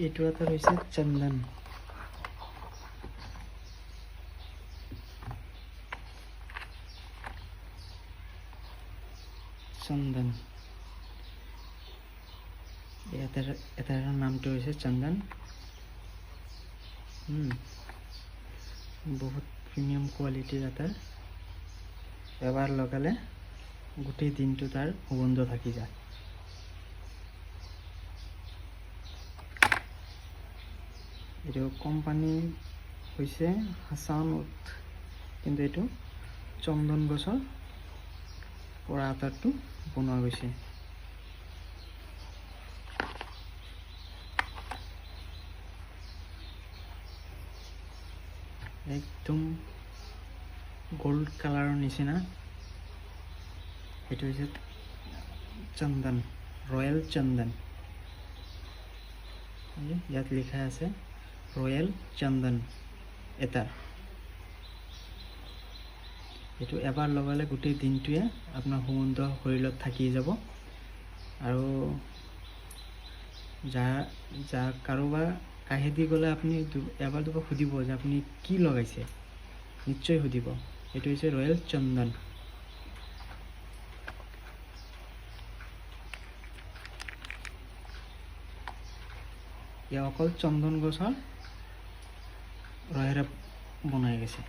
এইটো এটা হৈছে চন্দন। চন্দন এটাৰ নামটো হৈছে চন্দন। বহুত প্ৰিমিয়াম কোৱালিটিৰ এটা। এবাৰ লগালে গোটেই দিনটো তাৰ সুগন্ধ থাকি যায়। এইটো কোম্পানী হৈছে হাছান উড, কিন্তু এইটো চন্দন গছৰ পৰা আটাৰটো বনোৱা গৈছে। একদম গোল্ড কালাৰৰ নিচিনা। এইটো হৈছে চন্দন, ৰয়েল চন্দন। ইয়াত লিখা আছে ৰয়েল চন্দন এটা। এইটো এবাৰ লগালে গোটেই দিনটোৱে আপোনাৰ সুগন্ধ শৰীৰত থাকি যাব। আৰু কাৰোবাৰ কাষেদি গ'লে আপুনি এবাৰ দুবাৰ সুধিব যে আপুনি কি লগাইছে, নিশ্চয় সুধিব। এইটো হৈছে ৰয়েল চন্দন। অকল চন্দন গছৰ ৰহেৰে বনাই গৈছে।